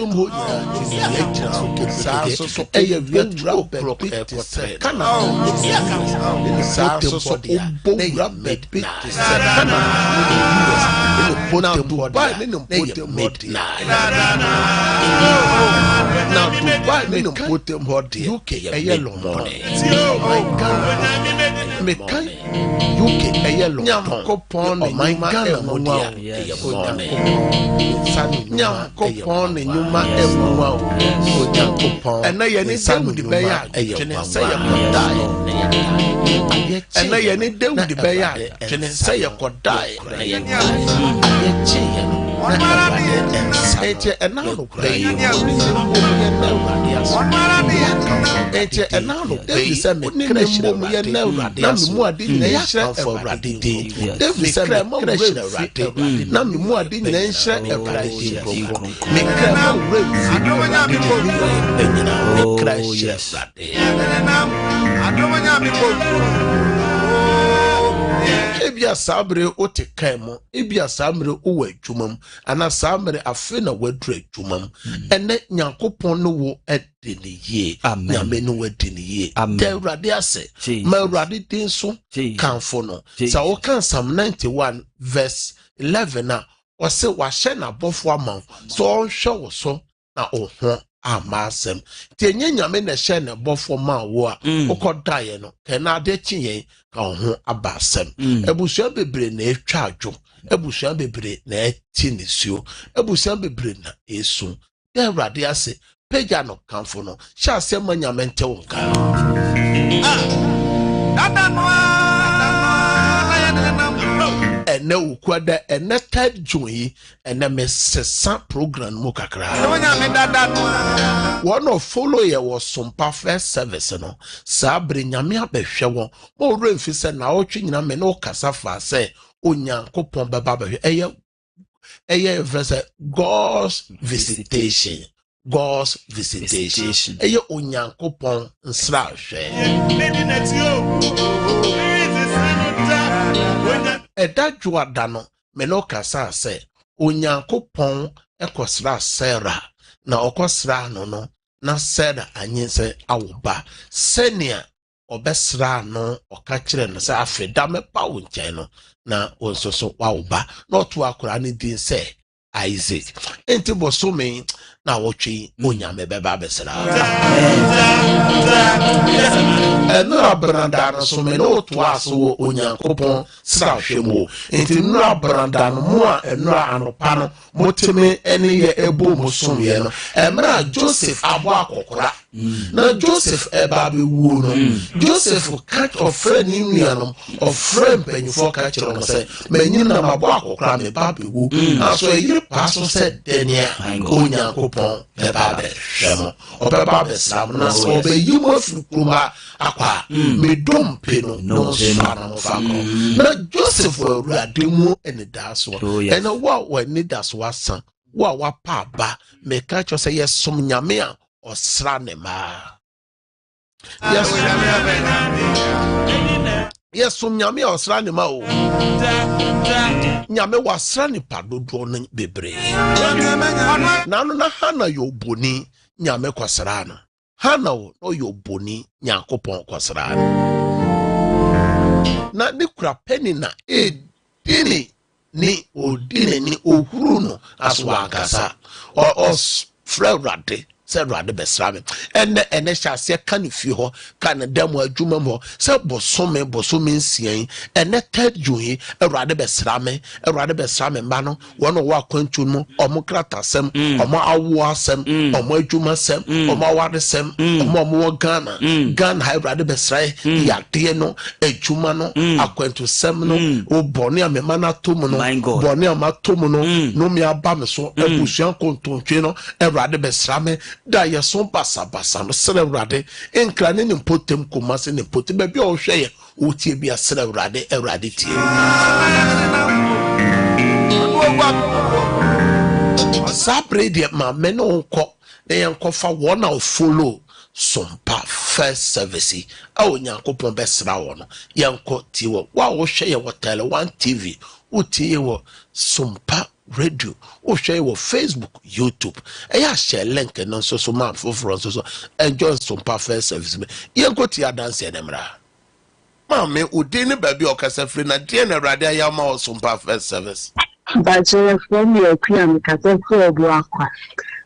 Potem ho so eye wiadra o'clock kana potem body na mid kana potem body na potem body na Dubai na potem body UK eye London my God me kan UK eye London kopon my God mo eye Nyankopon ne nyuma emuwa o Nyankopon ena ye ne David be ya twene se ye kodai ena ye ne David be ya twene se ye kodai Eche enano Eche enano David said me crash na me mu ade na nhre Ewurade din David said me crash na Ewurade na me mu ade na nhre Ewurade din me crash na me crash Ewurade adomanya me ebia sabre ote kaimo ebia samre owa adwumam ana samre afe na wadru adwumam ene Nyankopon no wo edeniye nyame no wadeniye de Awurade ase ma Awurade din so kanfo no sa wo kan Psalm 91 verse 11 na o se wa hye na bofo ama so o hwe wo so na oho amasem tie nyame na hye na bofo ma wo a okodaye no kana de chiyen ka ho abasem ebusua bebre na etwa adwo ebusua bebre na eti nesuo ebusua bebre na esu de Awurade ase peja no kanfo no sha asem nyame nte wo nka ene ukwada ene third joy ene mesesa program mu kakra one of follow ye was some perfect service no sabre nyame abehwe won mo remfi se na otwe nyina me no kasa fa se Onyankopon baba behwe eye verse God's visitation eye Onyankopon nsra hwe edadwo adano me no kasa se Onyankopon ekosra Sarah na okosra no na Sarah anyense awoba senia obesra no okakire no se afeda me pa wo nchen no na onsoso wawoba na oto akora ne din se Isaac enti bosome na wotwe Onyame beba besra eno branda no so me no to aso Onyankopon sra hwemo enti no branda no mo a eno anopa no moteme ene ye ebo musom ye no emra Joseph abo akokora na Joseph eba be wu no Joseph catch of friend ni nuanom of friend penyufo catch no say menyina mabo akokora me ba be wu aso yiri paso said denia Onyankopon beba be hwemo obeba be sam na so be yimo frukuma akwa me dompe no sana mo fako na Joseph Awurade mu ene daso ene wa ni daso asan wa pa ba me catch say yesom nyame a osra ne ma yesom nyame a osra ne ma o nyame wasra ne padodo no bebre na no na Hana yo boni nyame kwasra no Hana o yo boni Nyankopon kwasra na ne kura peni na edini ni odine ni ohuru no aswa akasa o frewrade se rade besrame ene hyase kan fi ho kan dam adwuma mo se bosome nsian ene third joyi rade besrame ma no wono wa kwantu mo omokrata sem omo awo asem omo adwuma sem omo awade sem omo Ghana ha rade besrai yade no adwuma no akwantu sem no o bone amema na tom no bone amatom no no mi aba me so abusuan kontontwe no rade besrame da yeson basa no sere Awurade enkra ne potem komase ne potem ba bia o hwe ye o tie bia sere Awurade tie sabre de ma me no ko na yankofa wona o follow sompa first service a Onyankopon besra wo no yanko tie wo wa wo hwe ye wo tele 1 TV o tie wo sompa radio o share wo Facebook YouTube eya share link no so man for so enjoy some perfect service me yen go ti dance e demra mama odi ne ba bi okasa free na de na Awurade ayama o some perfect service but from your cream kase for obo akwa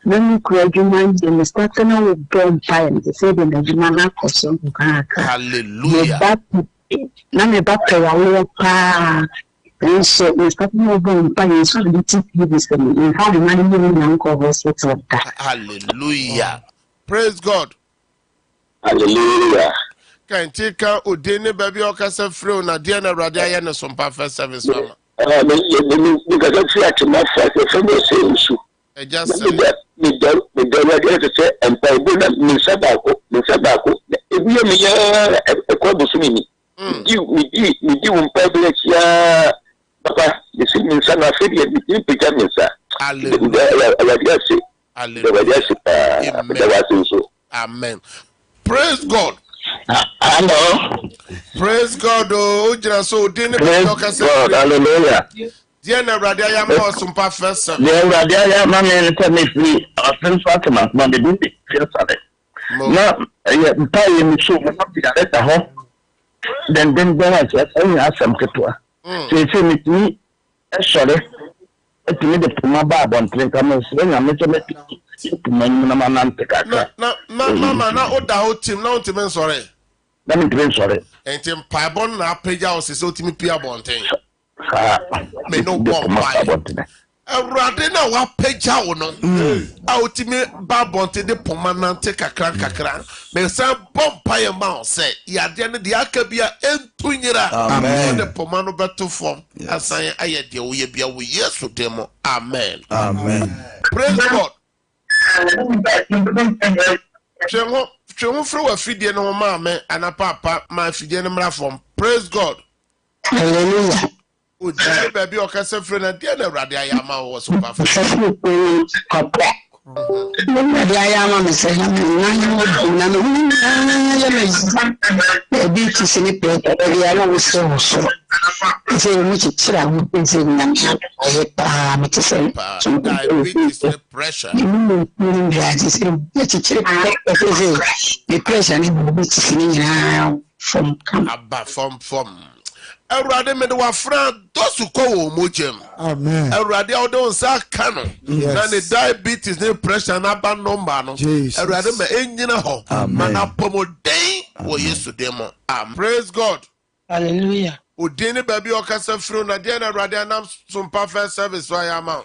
na mi kura dwuma je me start na wo bomb fire me say the dwuma na koso kan aka hallelujah na me ba pe wa wo pa so we start no bomb fire so the TV this in how the money na ko hospital hallelujah praise God hallelujah kan tika odene ba bi okasa free na de na Awurade aye ne some perfect service mama me ga fi atma fa se me se su just me radio to say empa bu na me sabako ebi me ya ko busumi ni di un pa bi ya papa de se me sana fe di bi pija me sa hallelujah amen praise God hello praise God oh jira so dine hallelujah dear na Awurade ayama o some perfect service the Awurade ayama me to me free after Fatima man de bi feel sorry na ya mpaye mi so mo na ya leta ho then I said I asam ketwa so me sorry etimi de puma ba bon tren kam so nya me to me puma na manante kaka na mama na oda ho team na ontime sorry na me tren sorry entim paibon na apeja o se so timi pia bonten me no bomb Awurade na wa peja wo no a otimi ba bonte de pomanante kakra me say bomb paye ma o say ya de ne de aka bia entunyira amen de pomano beto form asan aye de wo ye bia wo Yesu demo amen praise God Chemo fro wa fidie no ma me ana papa ma fidie no mra form praise God hallelujah o de baby okasa fre na de na Awurade ayama wo so pa fa Nobody I am a message. I'm a bit to see it. I always so. Say, which is true. It's in diabetes, pressure. Depression from. Awurade me de wafra dosu ko wo mojem amen Awurade awdo nsa kano na ne diabetes ne pressure na ba number no Awurade me enyina ho mana pomoden wo Yesu demo praise God hallelujah odin ba bi okasa fro na de na Awurade anam some perfect service wa ya ma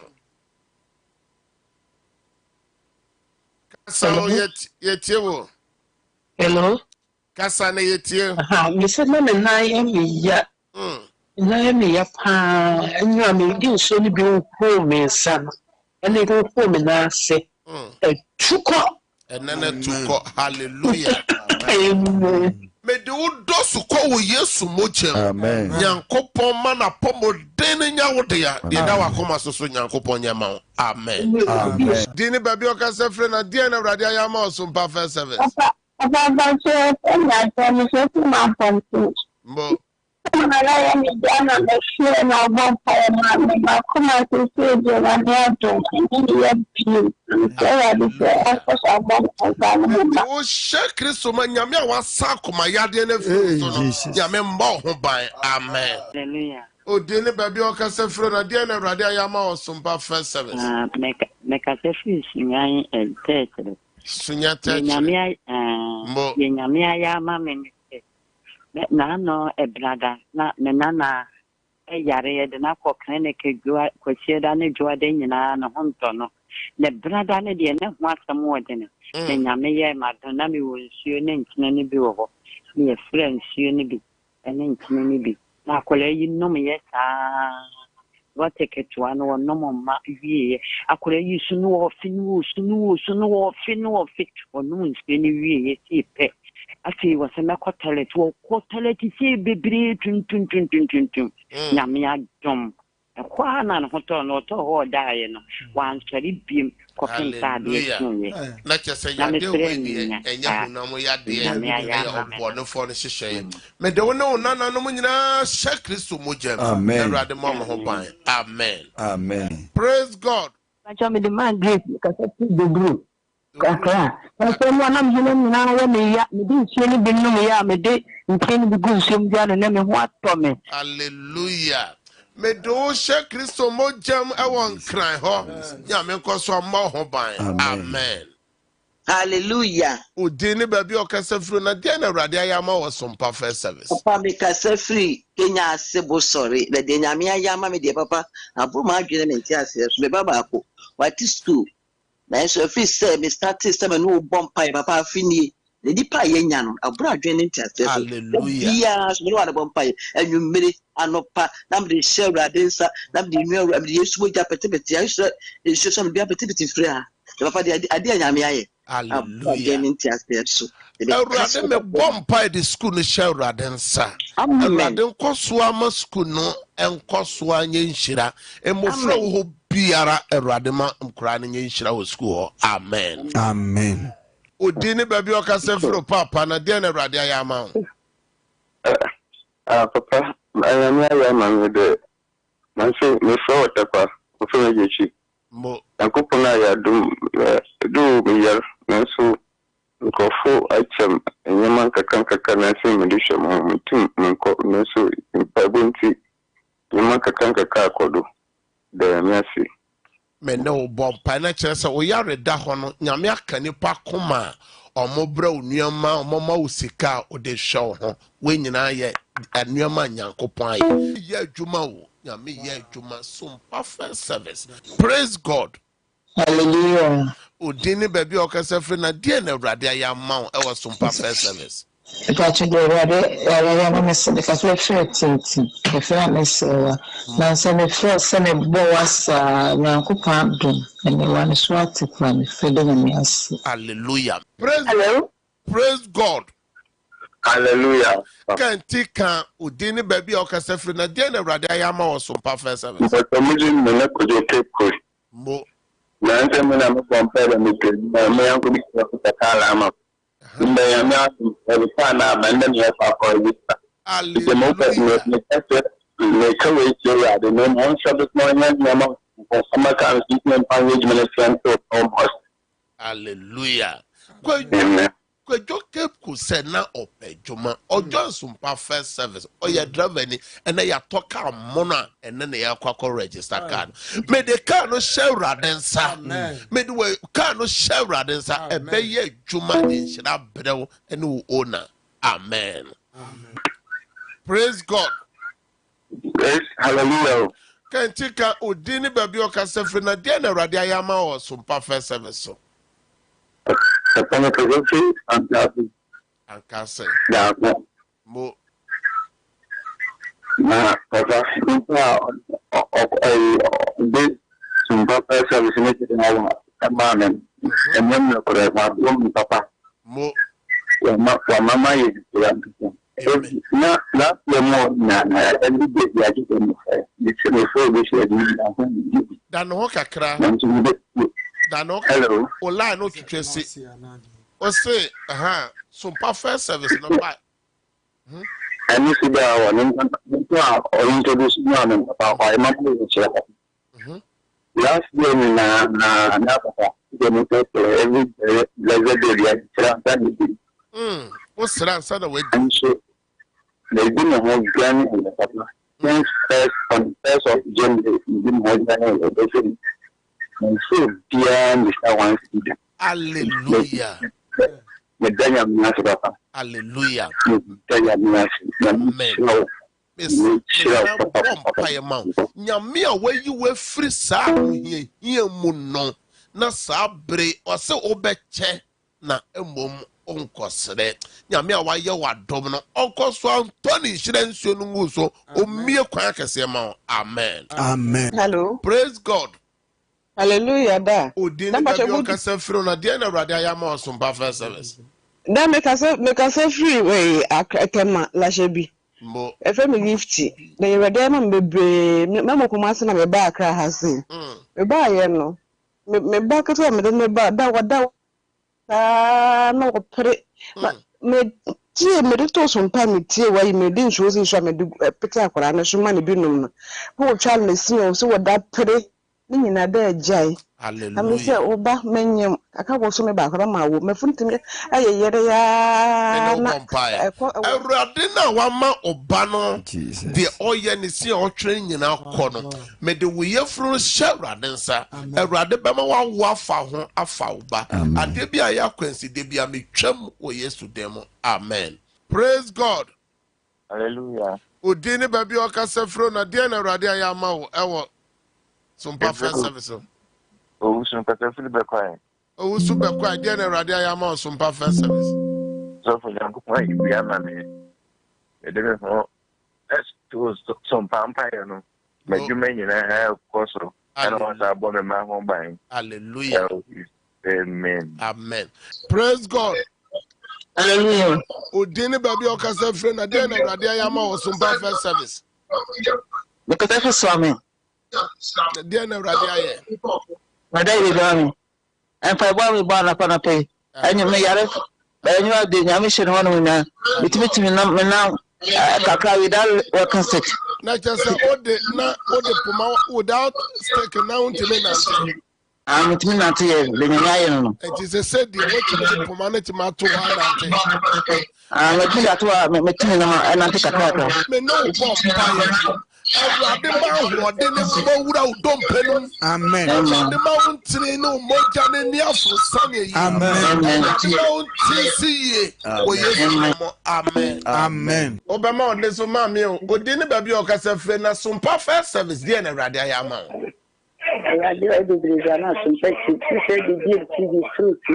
kasa yetie wo hello kasa na yetie me se na me na ya me ya na me ya pa anya me di so ni bi ko me san ene ko me na se tuko enana tuko hallelujah me de udosu ko wo Yesu mojem amen nyankopon mana pomodene nya wo de ya de da wakoma so nyankopon nya ma amen dini baby okasa frɛ na de na Awurade ayama osum perfect service Papa, Mo. O share Kristo ma nyame a wasa akoma yade na fi so no nyame mbɔ ho ban amen hallelujah o de ne baby okasa frɛ na de na Awurade ayama osum perfect service meka se fi sunyan tete sunya tete nyame ya ma me na no ebrada na me na yare de na ko clinic gwa ko chieda ne gwa de nyina na honto no ne brada ne de ne ho asem wo de ne nyame ye ma do na me wo nsuo ne nkene ne bi wo ho ne frɛ nsuo ne bi ene nkene ne bi na akola yi no me ye saa what take it to one no ma wie akola yi sunu wo finu onu nsuo ne wie ye ti pe afi wasema kwa toilet wo ko toilet si bebre tun nyame adom kwa na no hoto no to ho daaye no wan sori biem kopin sa de sunye na chese ya de we ni enya hunam ya de ya obone fo no hyehyɛ me de wo ne nana no nyina sha Kristo mogem Awurade mo mo ho ban amen praise God acha me the man grace ka se the group kakra so mo na me na wo me ya me di nsuo ni bi no me ya me de nsuo ni bi gu nsuo mu dia no na me ho atɔ me hallelujah me do sha Kristo mogem e won kran ho ya me nko so mo ho ban amen hallelujah odini baby okasa fru na dia na Awurade ayama wo sompa first service papa me kasa free Kenya sebo sorry na de nyame ayama me de papa abu ma adwene me ntia ase so me baba ko what is school na so free say me start system no bompa papa afini the dipa yenya no abu adwene ntia ase hallelujah yeah so me wa bompa enwumere anopa na me share Awurade nsa na me nwa Awurade Yesu moja petepete ya so so me bia petepete free ha papa de ade nyame aye hallelujah Awurade me bompa the school no share Awurade nsa Awurade nkoso ama school no enkoso anye nhyira emofra wo biara Awurade ma nkura no nye nhyira wo school ho amen odini baby okasa fro papa na de na Awurade ayama papa ayama ayama me de na so me fo whatever ko fo yechi mo akopona ya do me yar na so ko fo achem enyaman kakan na so me dishe mo mutum nko na so impabunti enyaman kakan akodo da miasi me no bompa na kire se wo yare da ho no nyame aka nipa koma omobra onuama omoma usika ode hwe ho we nyina ye anuama nyankopon aye ye adwuma wo nyame ye adwuma sompa first service praise God hallelujah odini baby okasa fre na die na Awurade ayama e wo sompa first service Patrick Awurade me se ka so free tinti e free me se na se me free se me bo wasa nyankopon dum ene wan so atikwa me free de me ase hallelujah praise God hallelujah kantika odini baby okasa fre na die na Awurade ayama wo sompa first service but mujin me na ko je ko mo na nse me na mo compare me ke na me yanko bi ko kala ama nda ya me asu e na banda me fa ko yita ite mo pe me kawe je ya de no on sabe ko nya nya ko sama ka si me panje me to almost hallelujah ko joke ku se na opejuma ojo sompa first service oya driver ni ene ya toka mona ene na ya kwakọ register card me de car no share radensa me de we car no share radensa ebe ye adwuma ni nhira brew ene wo owner amen praise God yes hallelujah kantika odini baby okasa fre na de na Awurade ayama o sompa first service so Kapana Province and Ankase. Yeah, mo na papa this some papa service in our man and when you could have papa mo mama is na more na and it's so this dan ho kakra dan ho hello ola no twetwesi o say sompa first service no ba and you see that one or introduce me on papa my last year na papa they take every blessed day what's the na we and so they didn't have gun in the papa since first of January didn't have gun and so beyond Mr. One hallelujah medanya mnasi papa hallelujah medanya mnasi amen nyame a wayi we free sa hie mu no na sa bre o se obeche na emom onkosre nyame a waye wadom no onkoso antoni hire nsuo no nguso omie kwan akese ma amen hello praise God hallelujah da odin na bi okasa free na de na Awurade ayama osompa first service da make us free way akema la shebi Mo. Efe me gifti. Na yewede ma bebre. Me mo kuma se na me ba akra ha se. Me ba ye no. Me ba ka to me de me ba da wada. Na ko pere. Me tie me de to so mpa me tie wa yi me de nso si so me de pete akwara na so ma ne bi num no. Ko twa le si o so wada pere. Ni nyina da ajai. Hallelujah. I'm say oba menyem aka go so me ba akra ma wo me funtim ayeyere ya na Awurade na wama oba no de oye ne si otwere nyina kɔ no me de wo yefuru hye Awurade nsa Awurade bema wa wo afa ho afa oba ade bia ya kwansi de bia metwam wo Yesu dem. Amen. Praise God. Hallelujah. Odini baby okasa fro na de na Awurade ayama wo ewo Sumpa First Service. Oh, so Pastor Philip Bekwan. Oh, super quiet. Then Radio Yama Sumpa First Service. So for young boy, we are man. It didn't know. That's to some vampire, no. But you mean you have also. I don't want to abandon my home buying. Hallelujah. Amen. Amen. Praise God. Hallelujah. Odini baby okasa friend na then Radio Yama Sumpa First Service. Because I for swami. Then Radio Mada yi gami. En pa bo mi ba na pa na pe. Anyu me yare. Ba anyu ade nya me hye no no nya. Bitimi na kakra without working stick. Na just ode puma without stick na untime na nte. Mitimi na nte ye le nya ye no. It is a said the what puma na ti ma to ha na nte. Mitimi da to mitimi na na nte kakra. Me no bomb fire. Awurade ma ho de ne mawura udompenum. Amen. Awurade ma untini no moja ne ni afrosan ye. Amen. Awurade ma untisi ye. O Yesu. Amen. Amen. Obama on le so ma mi o. Odi ne ba bi o kasa fre na Sumpa First Service de na Awurade ayama. Awurade o de briza na Sumpa ti se di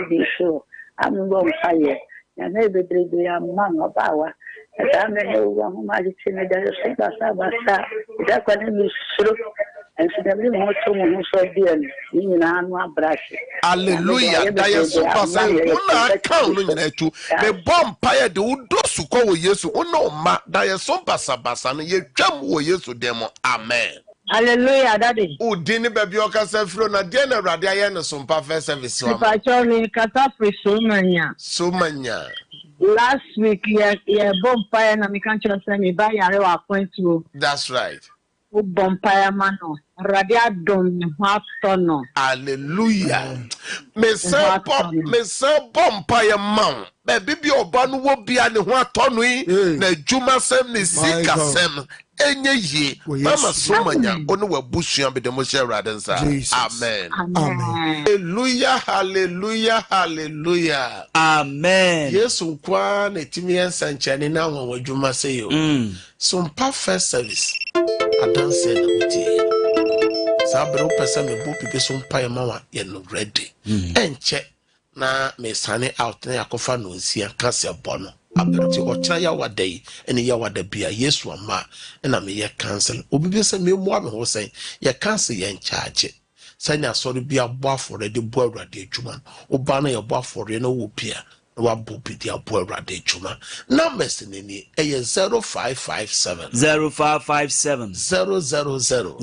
TV show. Am go fire. Ya na be briza ya ma no ba wa. Hallelujah. That is super saying. Una count on you. The bomb fire the udosu ko wo Yesu. Una ma that is super sabasa no ye twam wo Yesu demo. Amen. Hallelujah, daddy. Udini baby okasa fro na de na Awurade aye no Sumpa First Service. Super Charlie kata prisomanya. Somanya. Last week, yeah, bumpire na me can't say me buy a real point to. That's right. Bumpire mano. Radia dom no. Hallelujah. Me say bumpire man. Baby bi oba no wo bia ne ho atonu yi na djuma sem ne sika sem. Enye ye. Mama somanya ono wabusua be demo share radensa. Amen. Amen. Hallelujah, hallelujah, hallelujah. Amen. Yesu kwa na timi ensanchane na won wadwuma se yo. Sumpa First Service. Adanse na uti. Sabro pesa me bu pipe Sumpa ya mawa ye no ready. Enche na me sane out na yakofa no nsia kase bono. Aberti ochira ya wadai ene ya wadabia Yesu ama na me ye cancel obi be se me mu ame ho sen ye cancel ye charge sanya sori bia bo afore de bo Awurade adwuma oba na ye bo afore na wo pia na wa bo bi de bo Awurade adwuma numbers ni ni 0557 0557 000 000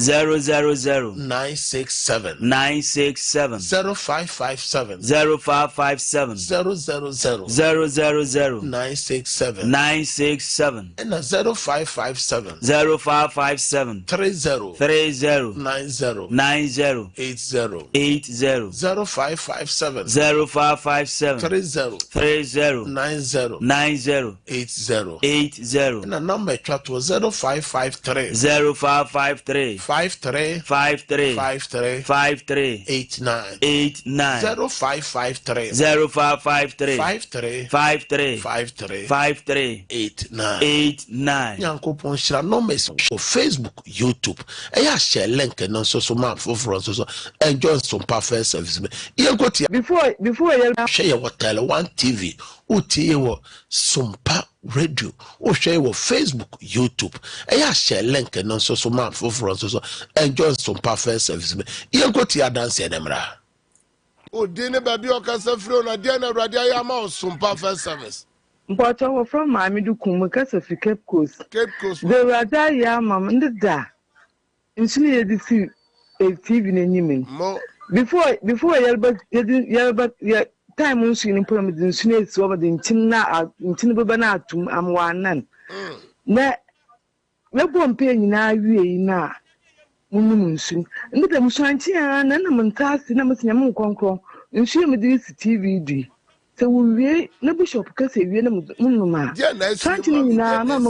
967 967 0557 0557 000 967 967 and 0557 0557 30 30 90 90 80 80 0557 0557 30 30 90 90 80 80 and a number chat was 0553 0553 53 53 53 53 89 89 0553 0553 53 53 53 53 89 89 Yankopon shira numbers on Facebook, YouTube. Eya share link no so man for so enjoy Sumpa First Service. Yankoti Before you share what tele one TV, uti wo Sumpa Radio, or share wo Facebook, YouTube. Eya share link no so man for so enjoy Sumpa First Service. Yankoti adanse demra. Odine baby okasa fro na dia na Awurade ayama Sumpa First Service. But our from Mammy do come because of the Cape Coast. The Rada Yamam and the Da. And she had to see a TV in Yemen. Before Yelbert time when she implemented in Snakes over the Intina in Tinabanatum, I'm one nan. Na won't pay now, we now. Munsun, and the Mushanti and a montas in a Massimo Conco, and she made this TV. So we never shop because we are Munuma. Santin now, Mamma.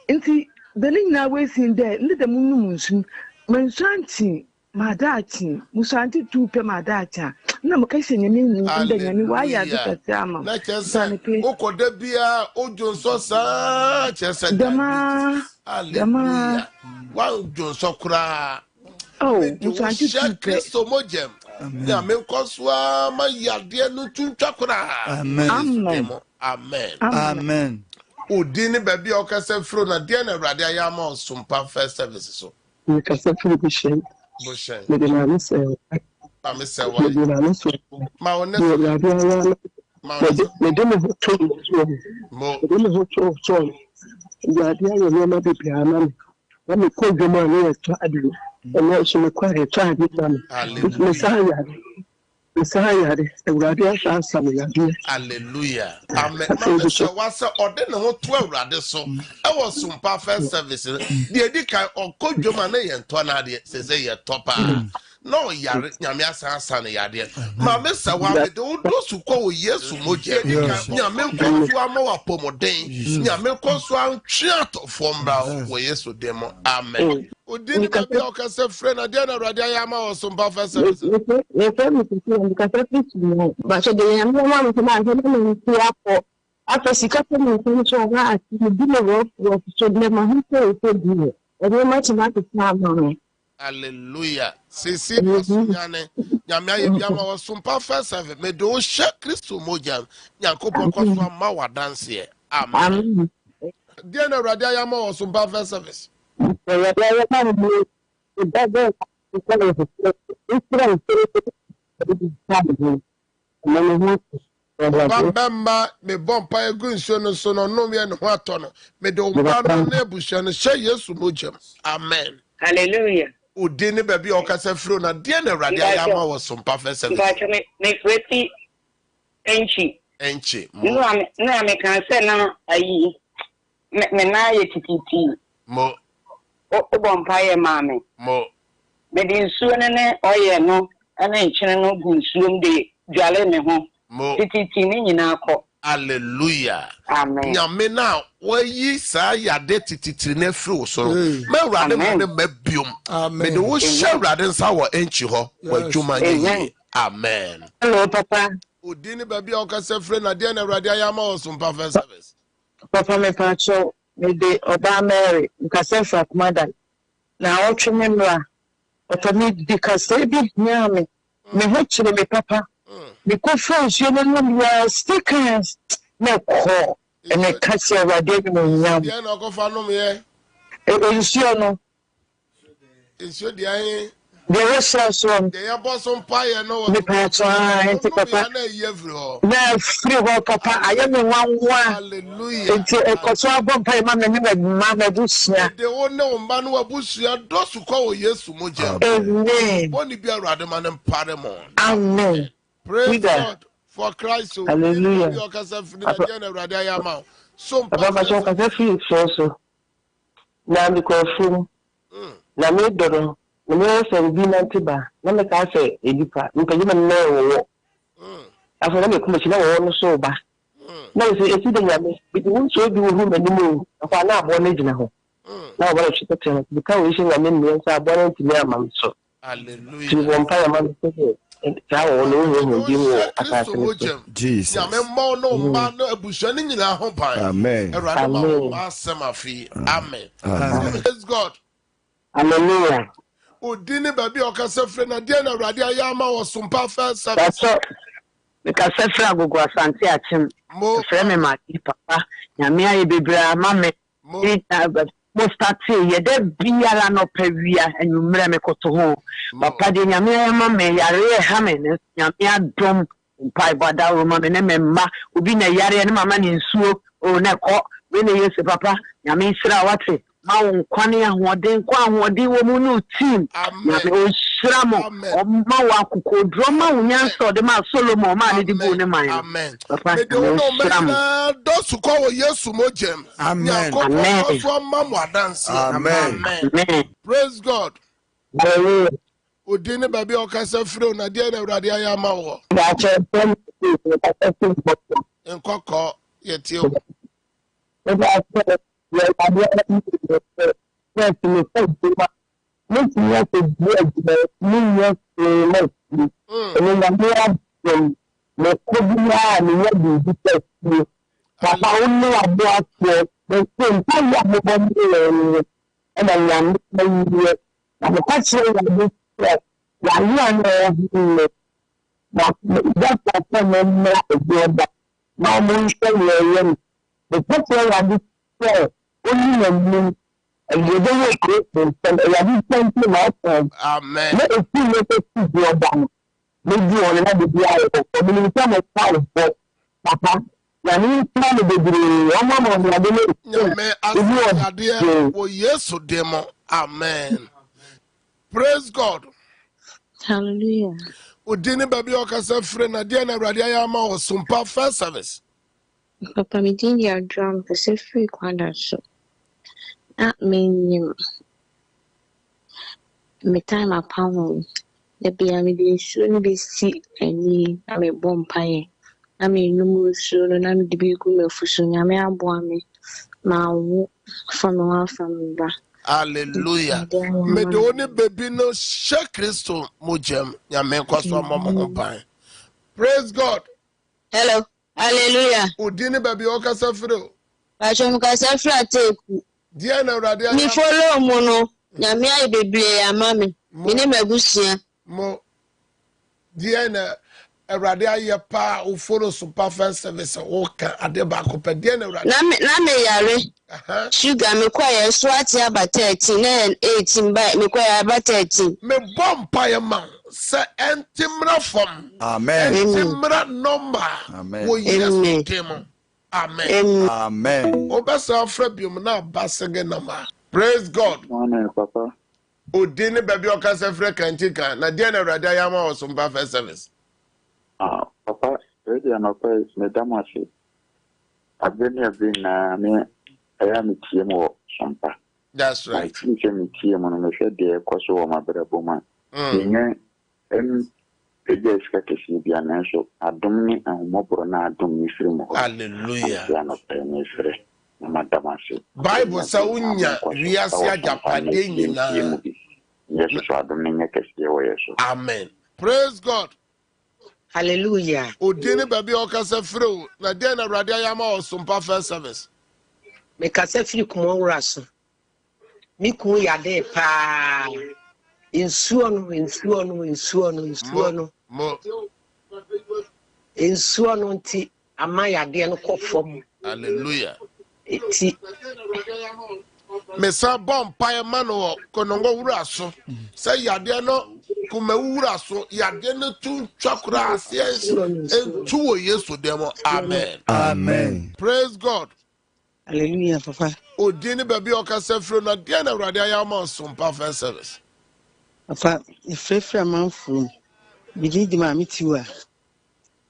And see, the link now wasting there, and the Munsun, Mansanti, Madati, Musanti to pay Madata. No occasion, you mean, and why are you Sama? Let us say, Oko Debia, Ojo Sosa, Chesa, Hallelujah. One John Sokra. Oh, Musanti Christo Mojem. Yamen Koswa, my Yadia Nutu Chakra. Amen. Amen. Amen. Udini baby okase fro na dia na Awurade ayama Sumpa first services so. We can say fro Bushen. Me de na se. Me se wa. Ma one. Me de me hoto. Mo. Me de me hoto. Awurade ayo me ma bibia na me. Na me ko dwuma na eto adu. Ene so me kwa eto adu na me. Hallelujah. Hallelujah. Amen. So what's order no to Awurade so. E was Sumpa first service. The edika okodwoma na ye nto na de se ye topa. No yare nyame asansa na yade. Ma me se wa me do su ko Yesu moje edika nyame ko ama wa pomoden. Nyame ko so antwe atofomba wo Yesu demo. Amen. Udini kabi okase friend na dia na Awurade ayama wo Sumpa first service. But so the young woman to my husband after she got me to that, you didn't work with so never who said, and we much about the time. Hallelujah. Sisi nyane nyamya yama wa Sumpa first service me do she Kristo moja Nyankopon ko so ma wa dance here. Amen. Dia na Awurade ayama wa Sumpa first service. Bamba me bompa egunso no so no no me no atono me de umba no na ebusha no she Yesu mojem. Amen. Hallelujah. Udini baby okase fro na de na Awurade ayama wo Sumpa first service. Me freti enchi. No me kan se na ayi me na ye tititi. Mo. O bompa ye mame. Mo. Me din su ne oye no ana nchene no gu nsuom de dwale me ho. Tititi ni nyina akọ. Hallelujah. Amen. Nyame na wayi sa yade tititiri na firi so. Me Awurade me ne mabiom. Me de wo hye Awurade nsa wo enchi ho. Wa dwuma yi. Amen. Hello papa. Udini baby okase firi na de na Awurade ayama wo Sumpa first service. Papa me pacho me de Oba Mary nkase fra kumada. Na otwe me mra. Papa me di kase bi nyame. Me ho chire me papa. Me ko friends you know stickers me ko and me kase Awurade me nyam. Dia na ko fa no me Ensuo no. Ensuo dia The rest one. They are boss on fire no. Me pacho enti papa. Na free ho papa ayemi wanwa. Hallelujah. Enti ekoso abon pai ma me ma busia. De won na mba no abusia dosu ko Yesu moja. Amen. Boni bi Awurade ma nem pare mo. Amen. Praise God for Christ. Hallelujah. You can say Awurade ayama. So papa pacho ka say free so. Na mi ko fun. Na me doro. Me say bi na tiba. Na me ka say edipa. Me ka jima na wo. Afọ na me kuma chi na wo no so ba. Na say eti de nyame. Bi won so bi wo hu manimu. Afọ na abo na gina ho. Na wo ba chite tena. Bi ka wo shi nyame me nsa abo na ntimi amam so. Hallelujah. Ti wo mpa ya man so. Ka wo no wo bi wo asase. Jesus. Nyame mo no mba no abusua ni nyina ho pan. Amen. Awurade ma asemafi. Amen. Praise God. Hallelujah. Udini baby okase fre na dia na Awurade ayama wo Sumpa first service. That's because Sefra Gogo Asante Achim. Frɛ me ma papa. Nyame aye bebra ma me. Mo start ye de biara no pawia enwumre me koto ho. Papa de nyame ma me yare ha me nyame adom pai bada wo ma me ne memma obi na yare ne mama ne nsuo o na ko we na Yesu papa nyame nsira wate ma wo nkwane ahoden wo mu no team nyame o nsira mo o ma wo akokodro ma wo nyanso de ma Solomon ma ne di bu ne man amen papa me de no me do su ko wo Yesu mojem amen amen so ma mo adanse amen praise God Hallelujah. Odine baby okasa firo na dia na Awurade aya ma wo nkoko yetio the person that is there, only when you don't want to and you are different myself. Amen. Let us see what is your done. Maybe on another day, communication is part of that. Papa, na ni plan de bri, o mama mo de me. Me asade wo Yesu demo. Amen. Praise God. Hallelujah. Odine baby okasa firo na dia na Awurade aya ma wo sumpa first service. Papa, me did your drum for so free quadra so. That mean me time a pound. The be a me soon be sick and I'm a bomb pie. I mean, no more soon, and I'm the big woman for soon. I may have born me. Now, from one from the Hallelujah. Me the only baby no share Christo mojem. Ya me kwaso mama hopan. Praise God. Hello. Hallelujah. Udini baby okasa firo. Pacho mukasa fira teku. Dia na Awurade mi follow mo no. Nyame ayi bebre ya mame. Me ne magusia. Mo dia na Awurade ayi pa o follow super first service o kan ade ba ko pe dia na Awurade. Na me yare. Sugar me kwa ye so ati abata 13 na 18 ba me kwa ye abata 13. Me bomb pa ye man. Se entimra from. Amen. Entimra number. Amen. Wo Yesu demo. Amen. Amen. Obasa afrebium na basege number. Praise God. Morning, Papa. Odini baby okasa fre kantika na dia na Awurade ayama osumba first service. Papa, ready and okay, Madam Washi. I've been me I am a team or something. That's right. I think I'm a team on the shed there, Koso, my brother woman. Yes, Kakisi be an answer. I don't mean and Mobrona don't miss him. Hallelujah. Madam Washi. Bible Saunya, Riasia Japadina. Yes, I don't mean a case. Amen. Praise God. Hallelujah. Odini baby okasa fro na dia na Awurade ayama osumpa first service. Me kasa firi kuma wuraso. Mi ku ya de pa. Insuo no. Mo. Insuo no nti ama ya de no kofom. Hallelujah. Eti Mesa bom pae mano konongo wuraso. Say yade no kuma wuraso yade no tu twakura asies entu Yesu demo. Amen. Amen. Praise God. Hallelujah, Papa. Odini baby okasa fro na dia na Awurade ayama osumpa first service. Papa, ifrefra manfum. Bidi di ma mitiwa.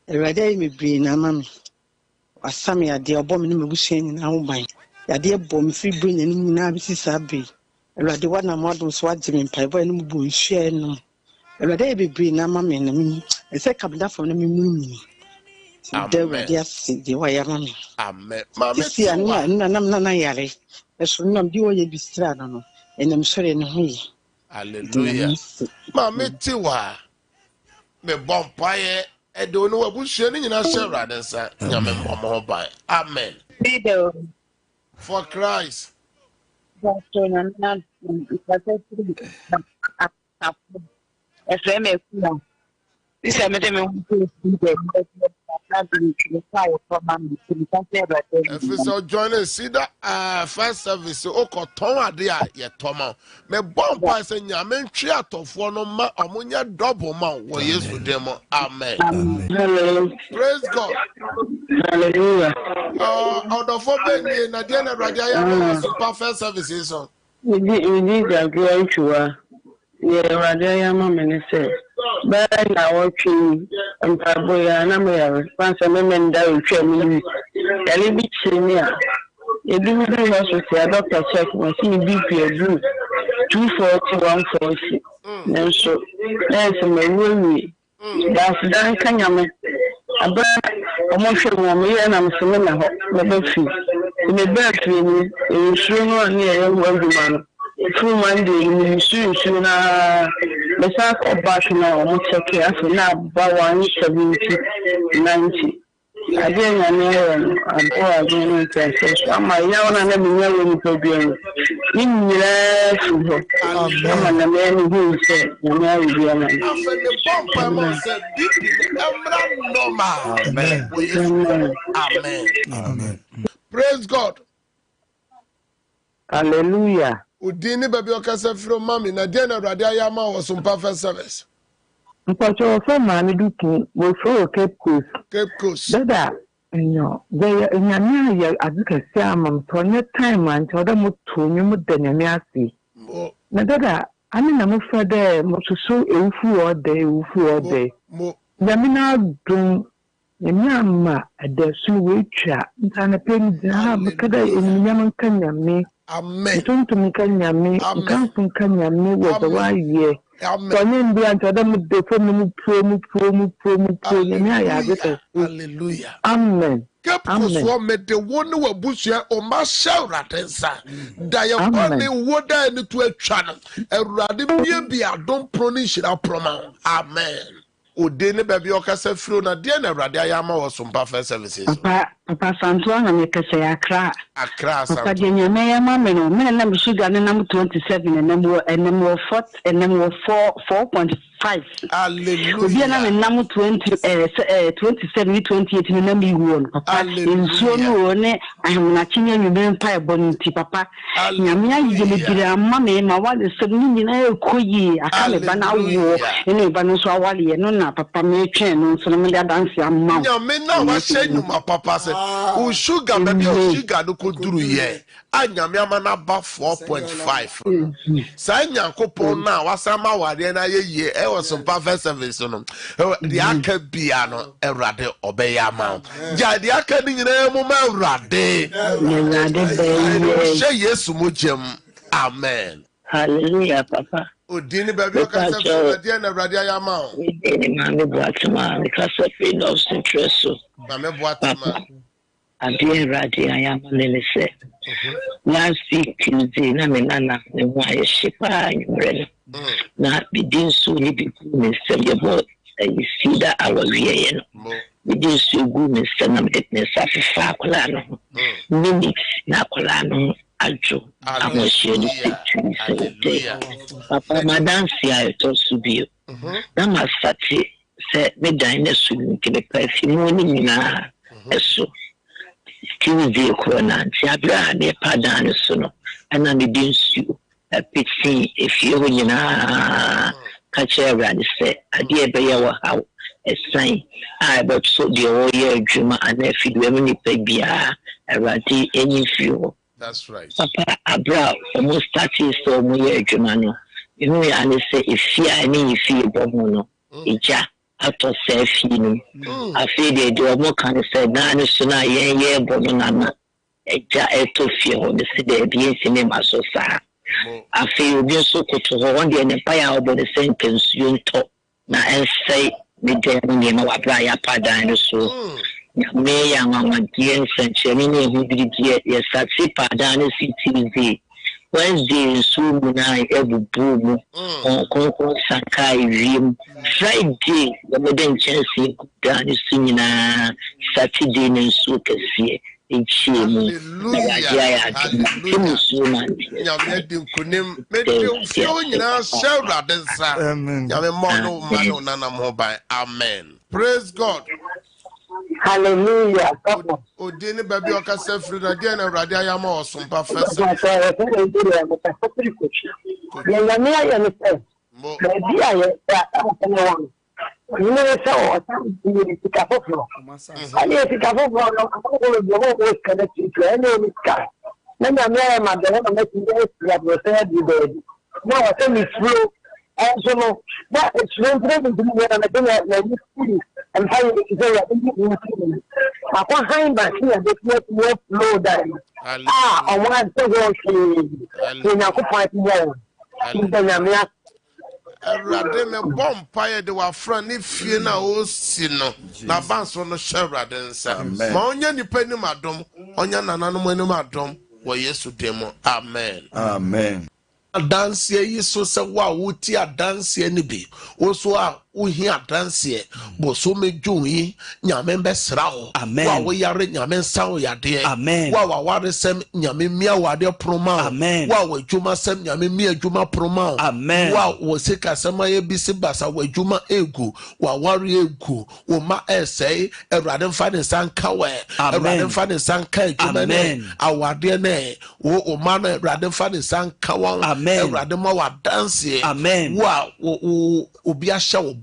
Awurade me bri na mami. Asame ade obo me no megusua ni na ho ban. Yade bɔ me free brain ani nyina bi sisa be. Awurade wa na modon so agye me mpae bɔ no bu nhwe no. Awurade e bebre na ma me na me. Ese kabda fam na me munni. Awurade ase de wa ya ma me. Amen. Mama si na yare. Eso nam di wo ye bi stra no. Enam sore ne ho yi. Hallelujah. Mama tiwa. Me bom pae e do no abusua ni nyina hye Awurade nsa. Nyame mmomo ban. Amen. For Christ. If so join see that first service o ko ton ade a ye toma me bomb pa se nyame ntwe atofo no ma omunya double ma wo Yesu dem. Amen. Praise God. Hallelujah. Odofo benye na dia na radio ya super first services on. We need a great chua. Yeah, radio minister. But now watching and Paboya and Amaya, once a woman down family. A little bit senior. You do the hospital, a doctor check my BP group 240 140. No, so there's a way. That's done. Can you? About a motion on me and I'm similar. Never feel. In the battery, in sure near one man. Through Monday, you soon, the sack of back now, almost okay, after now, about 170, 90. Again, I know, and all again, I'm my young and let me know when you program. In the I'm a man who said, you're married, you're married. Amen. Amen. Praise God. Hallelujah. Udini baby okase from mommy na dia na radio ayama was some perfect service. Mpacho for mommy duki we for Cape Coast. Cape Coast. Dada enyo they nyame ya azuka se amam to ne time and oda mo to nyum de nyame ase. Na dada ani na mo fa de mo susu ewufu ode. Nyame na dum nyama adasu we twa ntana pen ha kada nyame kan nyame. Amen. Tuntum kanyame, kanfun kanyame wo da waye. Amen. Bi anta da mu de fo mu pro nyame aya de. Hallelujah. Amen. Kepso me de woni wa busua o ma shawratensa. Da ye kwani woda ni to atwa no. Awurade bie adom pro ni hira proma. Amen. Odene baby okase firo na de na Awurade ayama wo so mpa first services. Papa Santua na me kase Accra Santua. Papa Jenya me ya ma me no me na me sugar na 27 and then 4.5. Hallelujah. Obi na me nam 27 28 na me won papa nso no ne ahuna chinya nyume mpa ebonti papa nyame ayi me dire amma me ma wale se ni nyina ekoyi aka me bana wo ene ba no so awale no na papa me twen no so me da dance amma nyame na wa shenyuma papa se o sugar baby o sugar no koduru ye anyame ama na ba 4.5 sa nyankopon na wasama ware na ye e was some perfect service no the aka bia no Awurade obeya ma ja the aka ni nyina mu ma Awurade she Yesu mojem. Amen. Hallelujah papa. Odini baby okase for the na Awurade ayama o ni ma me boatuma because of enough interest na me boatuma Adi Awurade ayama le se last week Tuesday na me nana me wa ye shipa nyure na bidin so ni bi ku me se ye bo you see that I was here bidin so gu me se na me sa fa kola no minutes na kola no ajo amoshie ni se papa madam si ayo so bi na masati se me dan na su ni ke pa fi mo ni nyina eso Tuesday corona nti abra ne padan so no ana me din su pitsi if you nyina catch everybody say ade e be ye wa how esan I but so the all year adwuma ana fi do me ni pa bia everybody any few. That's right. Papa abra almost 30 so mo year adwuma no you know I say if you any if you bo mo no ija ato selfie no afi de do mo kan say na ne so na ye bo no na eja eto fie ho de se de bi cinema so sa afi obi so koto ho won de ne pa ya obo de sentence yunto na ensay me de ne ma wa bra ya padan so me ya mama die senchemi ne hu bi die ye sati padan CTV Wednesday so na ebubu mu kon sakai wiem Friday the modern chance dan so nyina Saturday ne so kese Hallelujah. Amen. Praise God. Hallelujah. Odini baby okasa free na dia na Awurade ayama osompa first. Ya me ya me say. Baby aye ya amon. Ni me say o tam ni tika fofo. Ali tika fofo no ko go kana ti ene ni ka. Na me ma de na me ti ya do say di baby. Na o say mi flow. And so that it's really important to me when I'm doing that. And how you say, I can't hang back here, this more flow down. I want to go to in a couple more. Awurade me bomb pie de wa friend if you na o si no na banso no hye Awurade nsa ma onya nipa ni madom onya nananom ani madom wo Yesu demo amen adanse yi so se wa wuti adanse ni bi wo so a uhi adanse bo so medwo yi nyame besra ho wa wo yare nyame nsa wo yade wa ware sem nyame mia wade proma wa wa djuma sem nyame mia djuma proma wa wo sika sem aye bisi basa wa djuma egu wa ware egu wo ma esei Awurade mfa ne sanka we Awurade mfa ne sanka djuma ne awade ne wo ma na Awurade mfa ne sanka wa Awurade ma wa dance wa obi ahye wo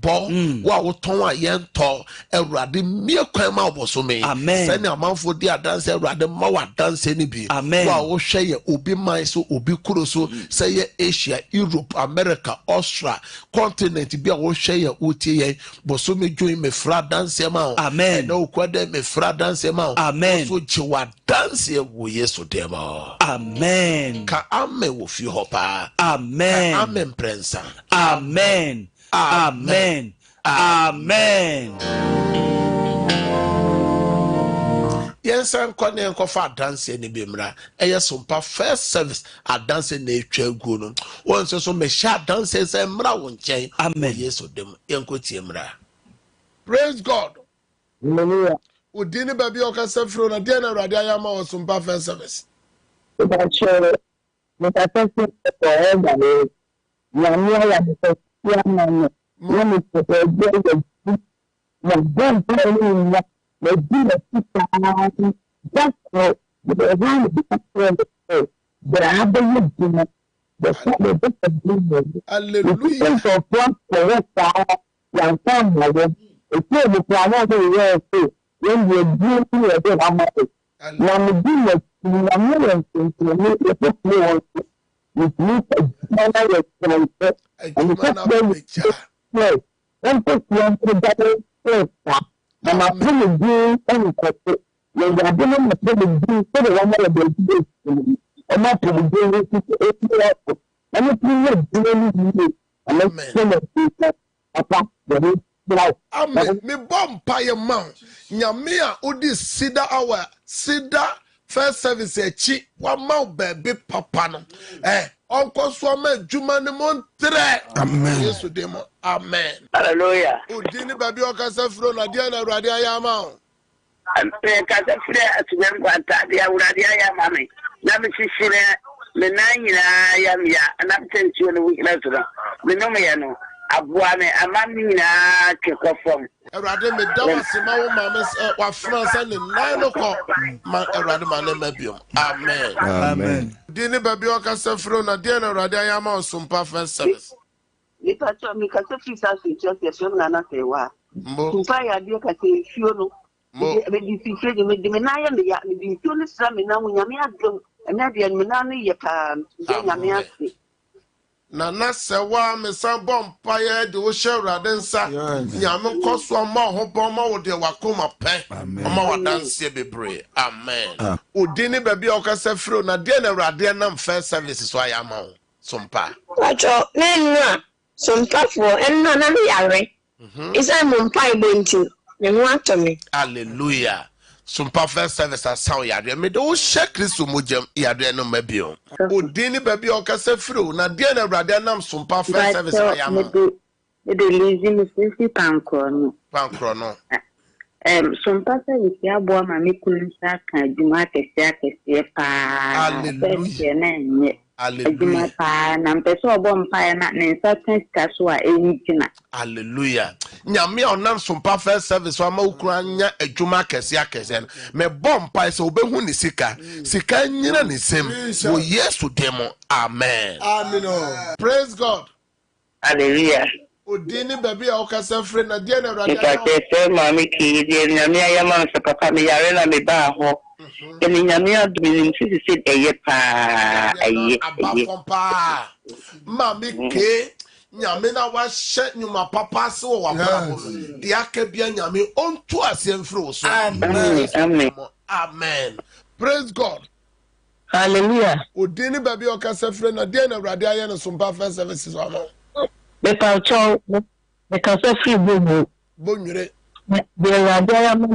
wa woton a yento Awurade mie kwan ma oboso me se ne amanfo di adanse Awurade ma wa dance ni bi wa wo hwe ye obi man so obi kuro so se ye Asia Europe America Australia continent bi a wo hwe ye otie ye boso me join me fra dance ma e na okwade me fra dance ma so jiwa dance wo Yesu dem ka ame wo fi hopa amen prince amen Yes, I'm calling for dance in the Bimra. Sompa first service at dancing nature gunum. Once so me shot dances and brown chain. Amen. Yes, of them, Yanko Timra. Praise God. Hallelujah. Udini baby okasa from a dinner radiama or Sompa first service. But sure, but I think forever. With me, Amen. Me bomb pie man. Nyamia udi sida our sida first service echi wa mau baby papa no. Uncle Swame Juma ne montre. Amen. Yesu demo. Amen. Hallelujah. Udini baby okasa fro na dia na Awurade ayama. Ampe kasa fre atubem kwanta dia Awurade ayama me. Na me sisire me na nyina yamya na mtentuo no wikina so. Me no me no. Aboa me amami na kekofom. Awurade me dawase ma wo ma me wa France ne nan ko ma Awurade ma na mabiom. Amen. Amen. Dini baby okasa fro na dia na Awurade ayama Sompa first service. Ni pato mi kasa fisa so church e na na sewa. Sompa ya dia kasa fio no. Me di fise me na ya me ya me di fio ni sra me na munyame agam. Na dia me na no ye pa nyame ase. Na sewa me san bom paye de wo hye Awurade nsa nyame koso ma ho bom ma wo de wakoma pe ma wadanse bebre amen odini baby okasa fro na de na Awurade na first service so ayama ho Sompa wacho nenua Sompa fo enna na yare isa mo mpai bonti me ho atomi hallelujah Sompa first service asaw yare me de wo hye Kristo mojam yare no mabio odini baby okasa fro na de na Awurade na Sompa first service ayama me de lazy me fi pankro no Sompa service ya bo ma me kunsa kan adwuma akese pa hallelujah Hallelujah. Hallelujah. Nyame onam sompa first service wa ma ukura nya adwuma kese me bompa se obehu ni sika nyina ni sem wo Yesu demo. Amen. Amen. Praise God. Hallelujah. Odini baby a okasa free na dia na radio. Ipakete mami ki dia nyame ayama se papa me yare na me ba ho. Eni nyame adumi nti se eye pa eye. Mami ke nyame na wa hye nyuma papa se wo wa brabo de aka bia nyame onto asemfro so. Amen. Amen. Amen. Praise God. Hallelujah. Odini baby okasa free na dia na radio aye no sompa first services wa ma. Me pa cho me ka se free bobo. Bonwire. Me radio ya ma.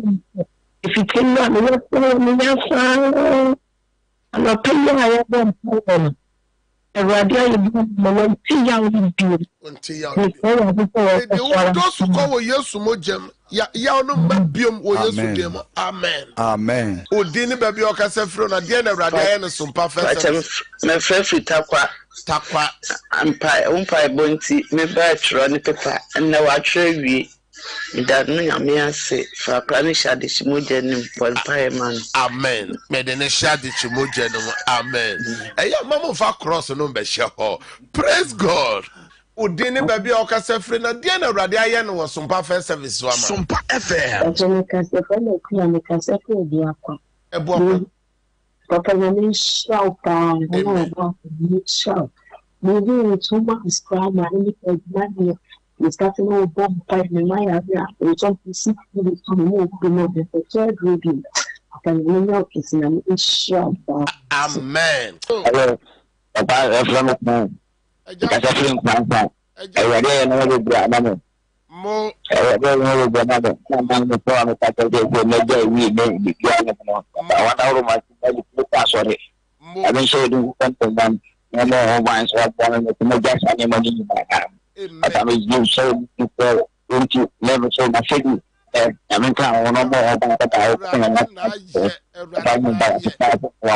If you can not me fa. Ana penya ya bom po. Radio ya mo ti ya wo bi. Unti ya. E do su ko wo Yesu mo jam. Ya no mabiom wo Yesu dem. Amen. Amen. Odini baby okasa free na dia na radio aye no sompa first services. Me free takwa umpa bonti me ba tro ni pepa na wa tro wi da no nyame ase fa plani shade chimoje ni mpa man. Amen. Me de ne shade chimoje no. Amen. Eya mama fa cross no be she ho. Praise God. Odini baby okasa free na dia na radio aye no sompa first service wa ma. Sompa FM. Je ka se fa no ku me ka se ko bi akwa. Ebo Papa me shout pa no me shout. Me do too much crime and because money is starting to bomb fight me my area. We jump to see the move the third reading. Can you know it's an shout. Amen. Hello. Papa from man. Ka film plan. I ready no go bra na mo. Mo no go bra na. Nan mo to am ta to go me je wi me bi ya no. I want to ma sorry. I don't show you something no more wines or one with no gas any money in my hand. But I mean, you show people into never show my city. I mean, no more about that. I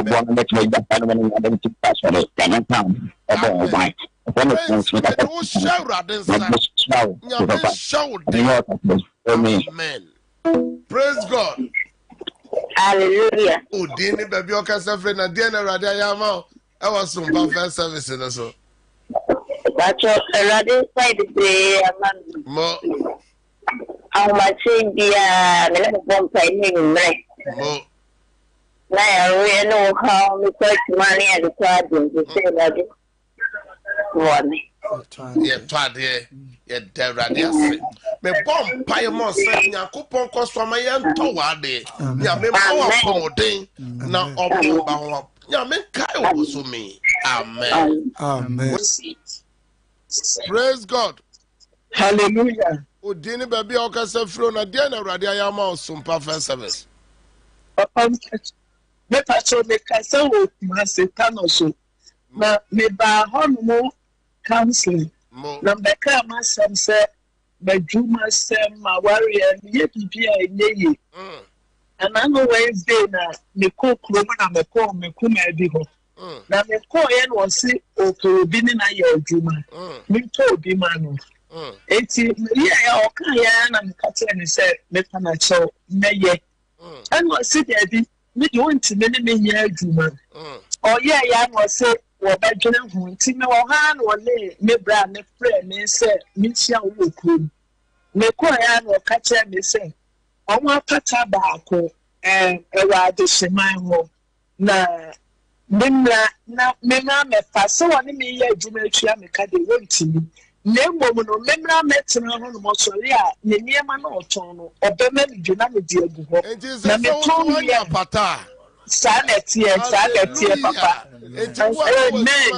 want to make that kind of money. I don't think that's what it can come. Wine. Amen. Praise God. Hallelujah. Odini baby okasa free na dia na radio ayama. I was some first service na so. Bacho radio side de aman. Mo. How much dia me na bomb side ni me. Mo. Na ya no how me quite money at the charging to say that. One. Yeah, twade yeah, the radio say. Me bomb pie mo say Nyankopon koso ma ye nto wade. Ya me power pomodin na obo ba ho. Ya me kai wo so me. Amen. Amen. Praise God. Hallelujah. Odini baby okasa free na dia na radio ayama sompa first service. Me pa cho me ka se wo ma se tano so. Na me ba hono counseling. Number come some say Bajuma sem my warrior ye bibia enye. And I know Wednesday na me ko kromo na me ko me kuma bi ho. Na me ko ye no se o bi ni na ye adwuma. Me to bi ma no. Eti me ya o kan ya na me ka tell me say me pa na cho me ye. And was sit there bi me do nti me ni me ye adwuma. O ye ya no se wo ba dwene ho nti me wo ha na wo le me bra me frɛ me sɛ me tia wo kuro me ko ya no ka kyerɛ me sɛ ɔmo apata baako ɛwɔ adehyɛman ho na memra na memra me fa sɛ wo ne me yɛ adwuma atua me ka de wontimi na mmom no memra metena ho no mo sɔre a ne nneɛma na ɔtɔn no ɔbɛma me dwena me de agu hɔ na me tɔn yɛ pata Sanetie, papa. Amen.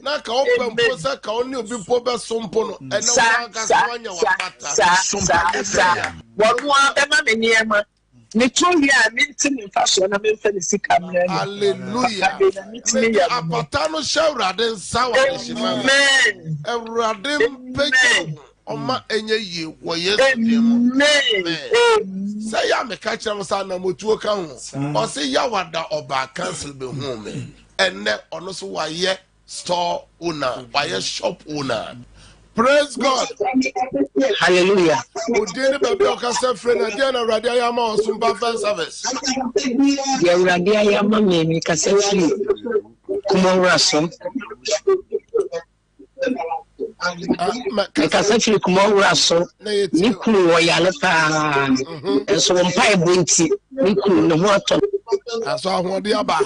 Na ka o pempo sa ka oni obi po be sompo no. E na ka so anya wakata. Sa. Wonwa e ma meniema. Me tun ya me ntimi fa so na me fa ni sika me. Hallelujah. Apata no shawrade nsa wa hima. Amen. Ewrade mpege. Oma enye yi wo Yesu Amen. Say ya me ka kire mo sa na motuo ka ho. O say ya wada oba cancel be hu me. ene ono so waye store owner, waye shop owner. Praise God. Hallelujah. Udini baby okase friend na dia na radio ayama osumba first service. Ya radio ayama me kase free. Kumawura so. Kase free kumawura so. Ni kunu wo yale pa. Enso mpa ebunti. Ni kunu no ho ato. Aso ahode aba.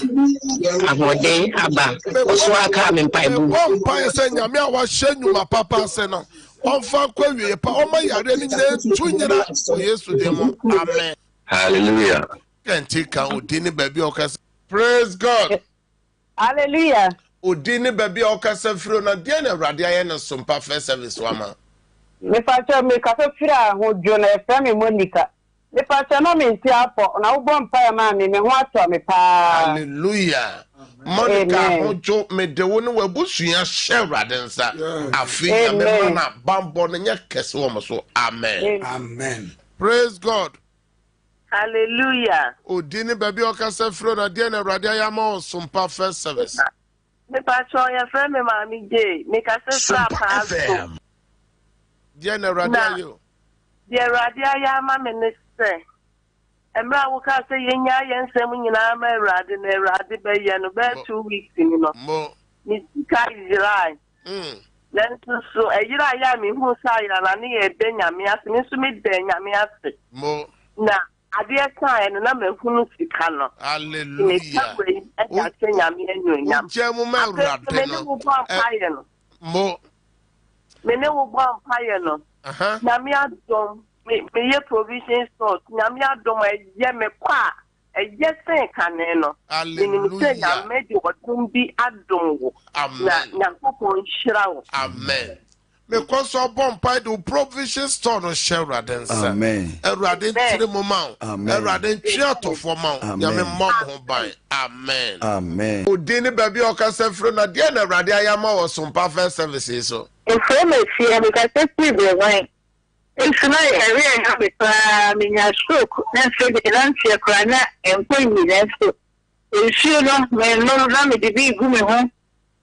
Ahode aba. Oso aka me mpa ebu. Mpa ese nyame a wa hyenyuma papa se no. Onfa kwa wie pa o ma yare ni tunyira o Yesu demo. Amen. Hallelujah. Kenti ka udini baby okase. Praise God. Hallelujah. Udini baby okase firo na dia na Awurade aye na sompa first service wama. Me facha me kafe fira ho Jona efra Monica. Me facha no me nti apo na wo bom pa ma me ho ato me pa. Hallelujah. Monica hojo me de wo ne wabusua hye Awurade nsa. Afi ya me na bambo ne nya kese wo mo so. Amen. Amen. Praise God. Hallelujah. Udini baby okase firo na dia na Awurade aye ma sompa first service. Me facha ya friend me ma mi je me kafe fira pa so. Dia na Awurade aye. Dia Awurade aye ma me ne se. Emra wo ka se yenya yensem nyina ma Awurade na Awurade be ye no be 2 weeks ni no. Mo. Ni ka Israel. Lenso so eyira ya mi hu sa ya na ne e be nyame ase mi so mi de nyame ase. Mo. Na ade kan no na me hunu sika no. Hallelujah. E ka se nyame enyo nyam. Chemu ma Awurade no. Mo. Me ne wo bo ampaye no. Nyame adom me ye provision store nyame adom ye me kwa ye sen kane no ni se nyame di odum bi adom wo na nyankopon hira wo. Amen. Me koso bompa do provision store no share densa. Amen. Awurade ntire mo ma. Awurade ntwe atofo ma. Nyame mom ho ban. Amen. Amen. Udini baby okase fro na dia na Awurade ayama wo sompa first service so. Efre me fie me ka se ti be wan. If not, I have a stroke, then say the answer crana and pay me that so. If you don't, when no lamb to be good home,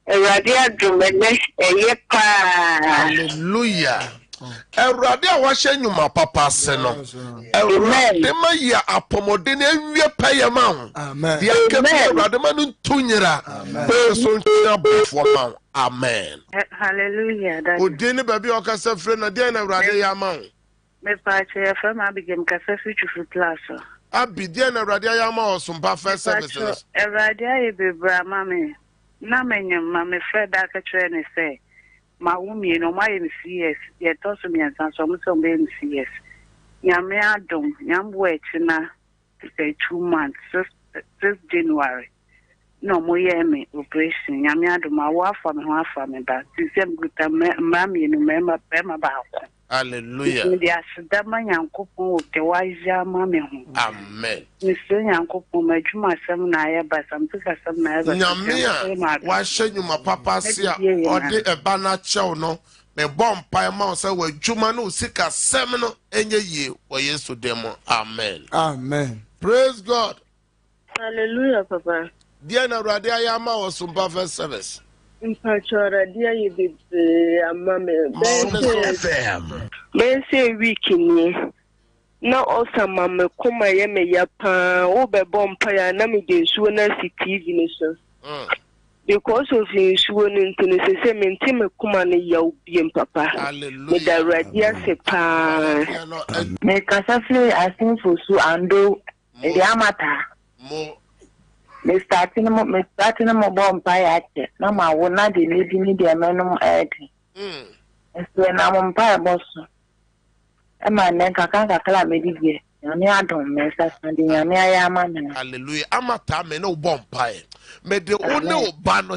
a radia drum and a yepa. Hallelujah. Awurade washe nyuma papa se no. Awurade ma ya apomode na wie paye ma ho. Amen. Dia ke Awurade ma no tunyira. So ntia bofo ma. Amen. Hallelujah. Udini baby okase fre na dia na Awurade ya ma ho. Me pa che fa ma bigem kase fichu class. Abi dia na Awurade ya ma ho sompa first service. Awurade aye bebra ma me. Na menyem ma me fre da ka kire ne say. Ma wumi no ma ye CS ye to so mi ansan so mo so be CS nyame adom nyambo etina say 2 months this January no mo ye me operation nyame adom awo afa me ho afa me ba tisem guta ma mi no me ba ko. Hallelujah. Ndi asidama nyankopon o te waja ma me ho. Amen. Niso nyankopon madwuma sam na ya ba sam tuka sam na ya ba. Nyame a wa hyenyuma papa se a ode eba na chew no me bompa ma so wadwuma no sika sem no enye ye wo Yesu demo. Amen. Amen. Praise God. Hallelujah, Papa. Dia na Awurade ayama wo sompa first service. Mpachora dia ye bebe amame bense week ni na osama me kuma ye me ya pa wo be bompa ya na me de suo na TV ni so because of suo ni ntini se me nti me kuma ne ya obiem papa me da radia se pa me kasafle asin fosu ando e amata mo me starting mo bomb pa na ma wo na de ni de menom edi so na mo pa boss e ma ne kaka kala me di nyame adom me sa sande nyame aya ma me. Hallelujah. Amata me no bomb pa me de o ne o ba no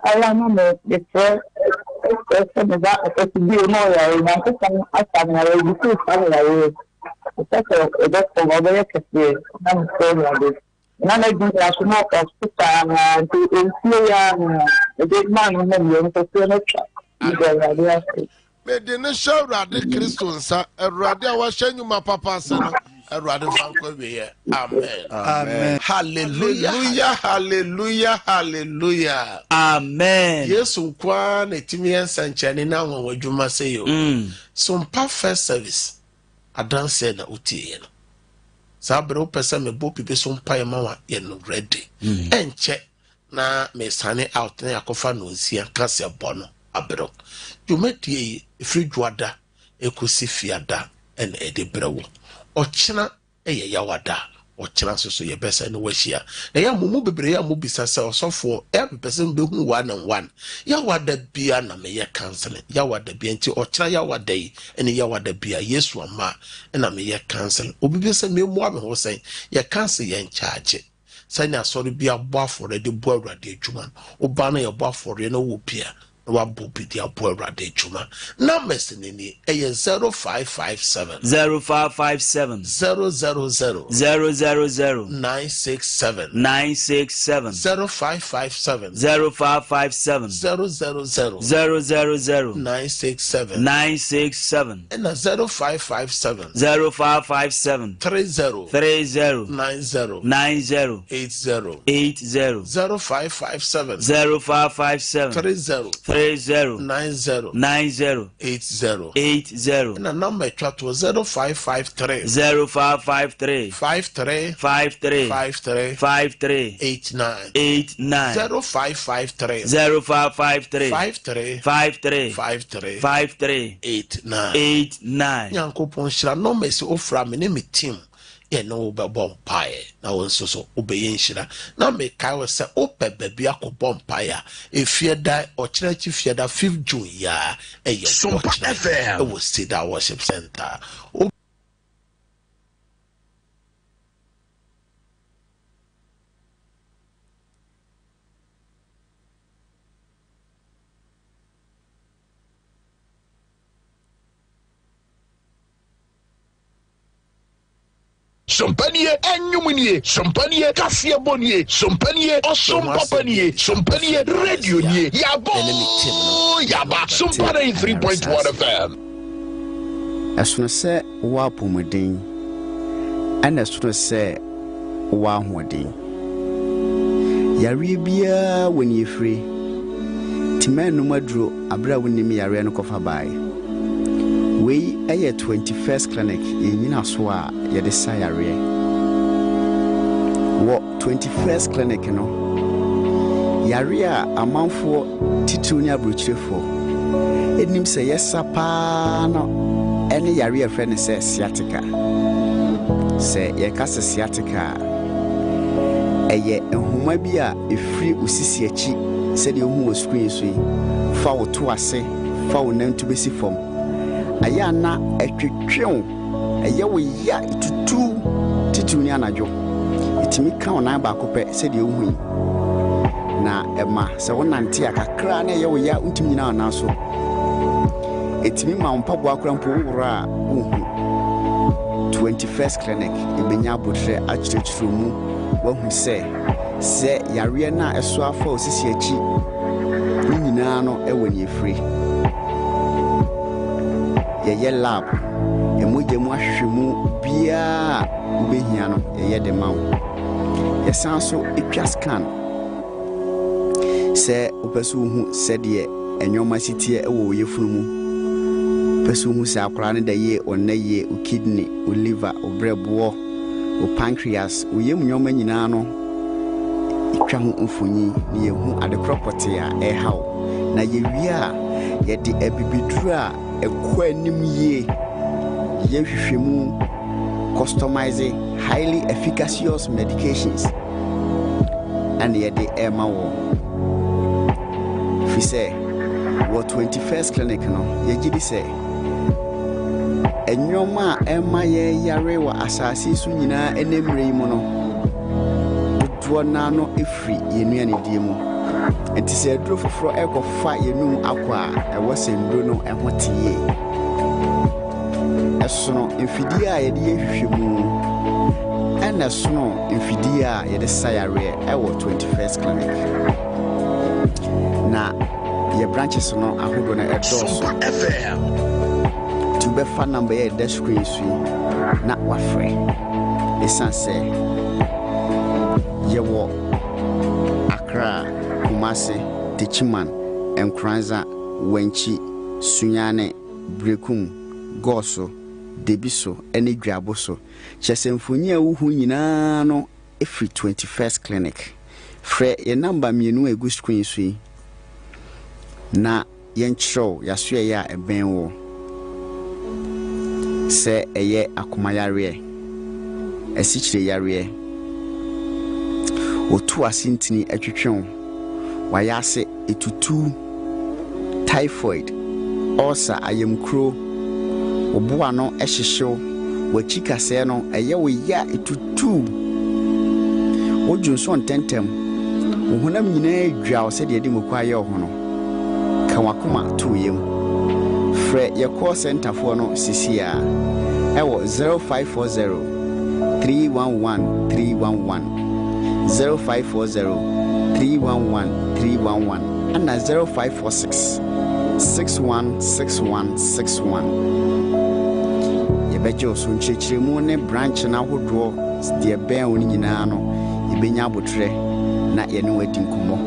aya ma me de so me ba so bi no ya na ko san asa na re di so sa na re so e da ko ba ya ke na so na de na na di la so na ko sta na de ya de man no me so so na cha me de ne shawra de Kristo nsa Awurade a wa hyenyuma papa se no Erade fanko we amen. Amen. Hallelujah. Hallelujah. Hallelujah. Amen. Yesu kwa na timi ensanchane na won adwuma seyo. So mpa first service adanse na utie no. Sabre opese me bo pipe so mpa yema wa ye no ready. Enche na me sane out na yakofa no nsia kase bono abro. Dwumadie free dwada ekosi fiada en edebrewo. Ochina eye yawada. Ochina so ye besa no wahia. Na ya mumu bebre ya mubisa se osofo every person be hu one and one. Yawada bia na me ye canceling. Yawada bia nti ochina yawada yi ene yawada bia Yesu ama na me ye canceling. Obi be se me mu ame ho sen ye cancel ye in charge. Say na sorry bia boafo de bo awrade adwuma. Oba na ye boafo re na wo bia. Wabubi dia boera de juma. Numbers nini eye 0557 0557 000 967 967 0557 0557 000 967 and 0557 0557 30 90 90 80 0557 30 90 80 and a number chat was 0553 0553 53 53 53 53 89 0553 0553 53 53 53 53 89 Yankopon shira no mesi ofra me ne me team ye no be bompae na won so obeye nshira na me kai we se ope baby akobom pae efieda ochirachi fieda 5th June ya eye Sumpa FM e wo see that worship center. Sompanie enyumunie, sompanie kafia bonie, sompanie osompapanie, sompanie radio nie. Yabo, yaba, sompane 3.1 FM. Esono se wa pomodin. Ana esono se wa hodin. Yare bia woni efri. Timenu madro abra woni yare no kofa bai. We aye 21st clinic yina so a ye de sayare wo 21st clinic no yare a amanfo titunya brochirefo enim se yesapa no ene yare a friend se sciatica se ye kase sciatica eye ehuma bi a efri usisi achi se de ohu screen so fa wo to ase fa wo nantu besi fom ayana etwetwew eyewo ya tutu tituni anajo itimi ka ona ba kopɛ se de ohu na ema se wonante akakra na eyewo ya untimi na ona so etimi ma mpabo akra mpo wura ohu 21st clinic ibenya botre achirechiro mu wahu se yare na eso afa osisi achi nyina no ewani efri ye lab emojemu ahwemu bia ubehia no ye de mawo ye sanso etwa scan se opesu hu se de enyoma sitie ewo yefunu mu pesu hu se akora ne da ye onaye o kidney o liver o brebo o pancreas o yem nyoma nyina no etwa hu mfunyi ne ye hu adekropote a haw na ye wia ye de abibidura ekwanim ye yehwehwemu customizing highly efficacious medications and ye de emawo fi say what 21st clinic no ye gidi say enyoma ema ye yare wa asasi su nyina enemre yi mo no dodo na no efri yenu ani die mu enti se duro foforo ekofa yenu akwa ewo sendro no ehotie esono mfidie a ye de hwehwemu ena sono mfidie a ye de sayare ewo 21st clinic na ye branches no ahodo na edoso befa number ye the screen so na wafre esan say ye wo Accra Kumasi Techiman Nkranza Wenchi Sunyane Brekum Goso Debiso ene Dwaboso Chesemfoni a wuhu nyina no every 21st clinic frɛ ye number mienu egu screen so na yenchro yasue ya eben wo se eye akomayare esichire yare otu asintini atwetwen wayase etutu typhoid ulcer ayemkro oboa no ehyehyew wachika se no eye wo ya etutu wojunso ntentem ohunam nyina adwa wo se de di mokwa ye ho no kawakoma to yem frɛ ye call center for no sisia ewo 0540 311 311 0540 311 311 and 0546 616161 yebejo so nchechiremu ne branch na hodo de ben oni nyina no yebenya abotre na ye ne wadi nkomo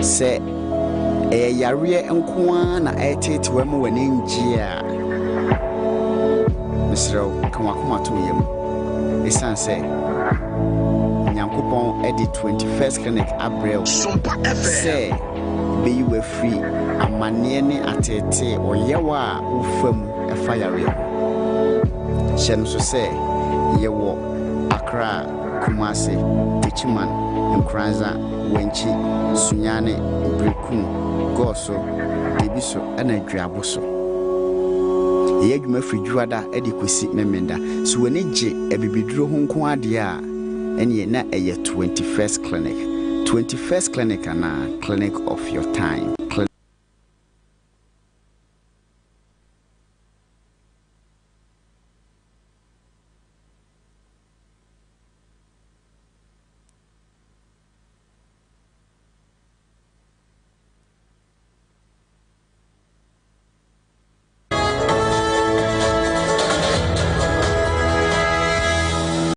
se yare enkoa na etete wa mu wani njia misro kanwakoma to yem esan se Nyankopon edi 21st clinic Abril say be you were free amane ne atete oyewa ufam efayare shen so say yewo Accra Kumasi Techiman Nkranza Wenchi Sunyane Brekum Goso Debiso ana Dwaboso ye adwuma fridwada edi kwesi memenda so wani je ebibiduro ho nko ade a ene na eye 21st clinic and clinic of your time